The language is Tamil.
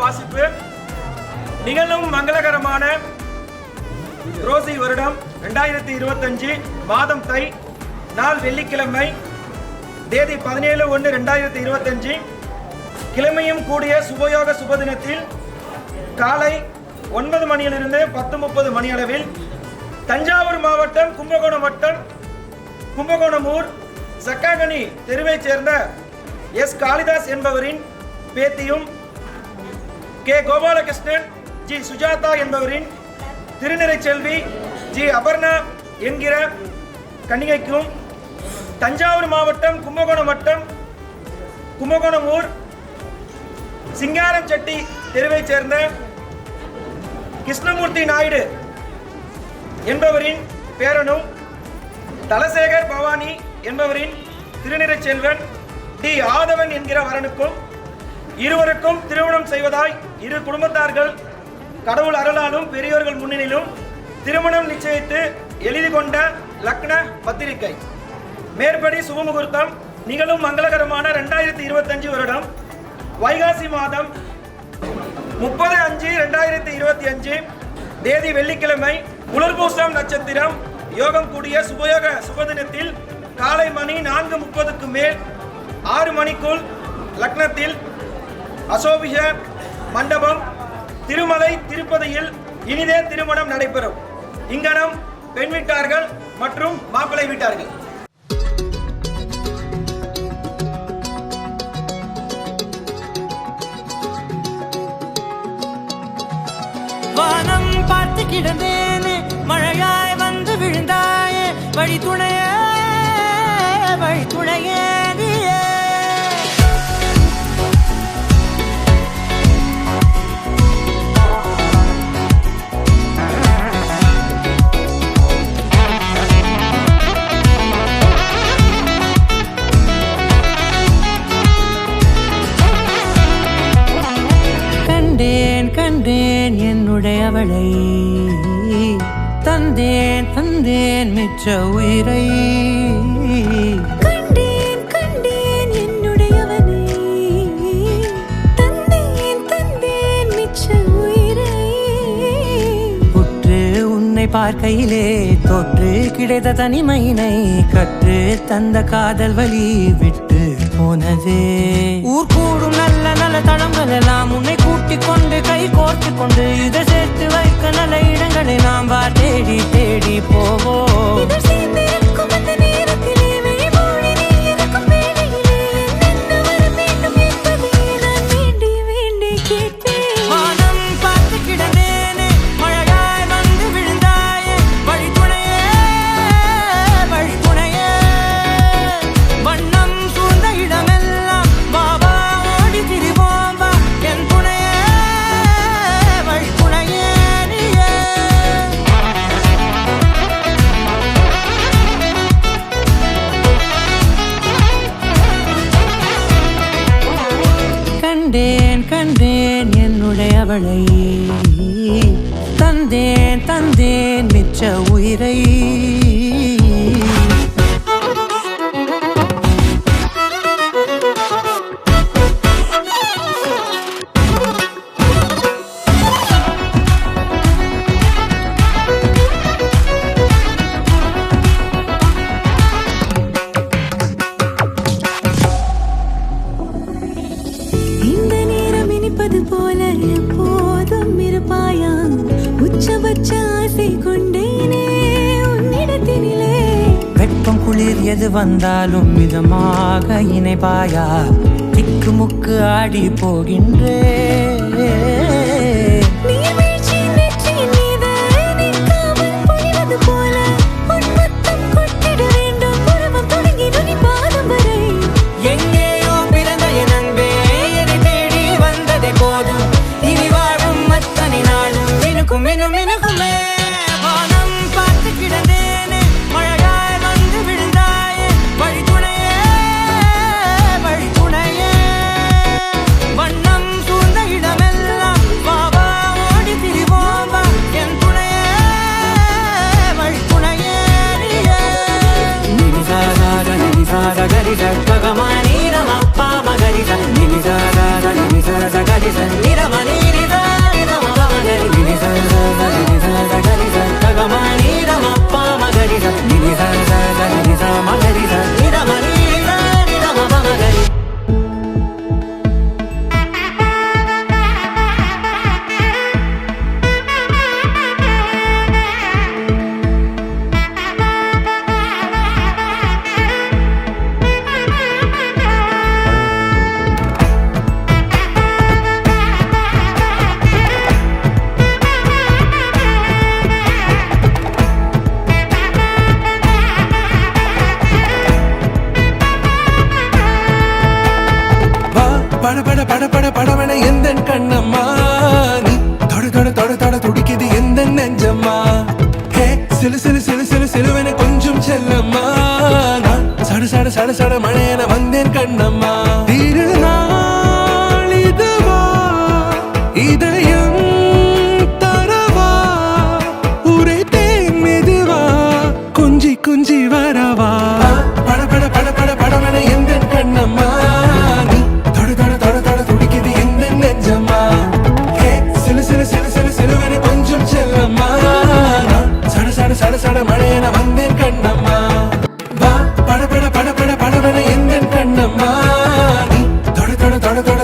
வாசிப்பு. நிகழும் மங்களகரமான ரோசி வருடம் 2025 மாதம் தை, நாள் வெள்ளிக்கிழமை, தேதி 17/1/2025, கிழமையும் கூடிய சுபயோக சுபதினத்தில் காலை 9 மணியிலிருந்து 10:30 மணி அளவில் தஞ்சாவூர் மாவட்டம் கும்பகோணம் வட்டம் கும்பகோணம் ஊர் சக்காகனி தெருவைச் சேர்ந்த எஸ் காளிதாஸ் என்பவரின் பேத்தியும் கே கோபாலகிருஷ்ணன் ஜி சுஜாதா என்பவரின் திருநிறை செல்வி ஜி அபர்ணா என்கிற கன்னிகைக்கும் தஞ்சாவூர் மாவட்டம் கும்பகோணம் வட்டம் கும்பகோணம் ஊர் சிங்காரம் செட்டி தெருவைச் சேர்ந்த கிருஷ்ணமூர்த்தி நாயுடு என்பவரின் பேரனும் தலசேகர் பவானி என்பவரின் திருநிறை செல்வன் டி ஆதவன் என்கிற வரனுக்கும் இருவருக்கும் திருமணம் செய்வதாய் இரு குடும்பத்தார்கள் கடவுள் அருளாலும் பெரியோர்கள் முன்னிலையிலும் திருமணம் நிச்சயித்து எழுதி கொண்ட லக்ன பத்திரிகை. மேற்படி சுபமுகூர்த்தம் நிகழும் மங்களகரமான 2025 வருடம் வைகாசி மாதம் 30/5/2025 தேதி வெள்ளிக்கிழமை புலர்பூசம் நட்சத்திரம் யோகம் கூடிய சுபயோக சுபதினத்தில் காலை மணி 4:30க்கு மேல் 6 மணிக்குள் லக்னத்தில் அசோபிக மண்டபம் திருமலை திருப்பதியில் இனிதே திருமணம் நடைபெறும். இங்கனம் பெண் வீட்டார்கள் மற்றும் மாப்பிள்ளை வீட்டார்கள். வானம் பார்த்து கிடந்தேனே, மழையாய் வந்து விழுந்தாயே, வழி துணையே வழி துணையே நீயே. கண்டேன் கண்டேன் என்னுடையவளை, தந்தேன் தந்தேன் மிச்ச உயிரை. கண்டேன் கண்டேன் என்னுடையவனை, தந்தேன் தந்தேன் மிச்ச உயிரை. உற்று உன்னை பார்க்கையிலே தொற்று கிடைத்த தனிமையினை கற்று தந்த காதல் வழி விட்டு போனதே. ஊர் கூடும் நல்ல நல்ல தளங்கள் எல்லாம் உன்னை கூட்டிக் கொண்டு கை கோர்த்து கொண்டு இதை சேர்த்து வைக்க நல்ல இடங்களை நாம் தேடி தேடி போவோம். சேர்ந்திருக்கும் அந்த நேரத்திலே விழிமூடி நீ இருக்கும் வேளையிலே என்ன வர வேண்டும் என்பதை நான் வேண்டி வேண்டி கேட்பேன். வானம் பார்த்து கிடந்தேனே, மழையாய் வந்து விழுந்தாயே, வழி துணையே வழி துணையே. வண்ணம் சூழ்ந்த இடமெல்லாம் பாபா ஓடி திரிவோம் வா, என் துணையே வழி துணையே நீயே. கண்டேன் கண்டேன் என்னுடையவளை, தந்தேன் தந்தேன் மிச்ச உயிரை. இந்த நேரம் இனிப்பது போல எப்போதும் இருப்பாயா, உச்சபட்ச ஆசை கொண்டேனே உன்னிடத்தினிலே. வெப்பம் குளிர் எது வந்தாலும் மிதமாக இணைப்பாயா, திக்கு முக்கு ஆடி போகின்றே. நீர்வீழ்ச்சி நெற்றியின் மீது நிற்காமல் பொழிவது போல உன் முத்தம் கொட்டிட வேண்டும், உருவம் தொடங்கி நுனி பாதம் வரை. எங்கேயோ பிறந்த என் அன்பே, என்னை தேடி வந்ததே போதும், இனி வாழும் அத்தனை நாளும் மினுக்கும் மினும் மினுக்குமே. வானம் பார்த்து கிடந்தேனே, மழையாய் வந்து விழுந்தாயே, வழி துணையே வழி துணையே. வண்ணம் சூழ்ந்த இடமெல்லாம் பட பட பட பட படவன எந்த கண்ணம்மா நீ தொட தொட தொட தொட துடிக்குது எந்த நெஞ்சம்மா ஹே சிலு சிலு சிலு சிலு சிலுவன கொஞ்சம் செல்லம்மா நான் சட சட சட சட மழையன வந்தேன் கண்ணம்மா திருநாள் இதுவா இதயம் தரவா உரைத்தேன் மெதுவா கொஞ்சி கொஞ்சி வரவா பட பட பட பட படவன எந்த கண்ணம்மா நீ தொட தொட தொட தொட துடிக்குது எந்த நெஞ்சம்மா ஹே சிலு சிலு சிலு சிலு சிலுவன கொஞ்சம் செல்லம்மா நான் சட சட சட சட மழையன வந்தேன் கண்ணம்மா வா பட பட பட பட படவன எந்த கண்ணம்மா நீ தொட தொட தொட தொட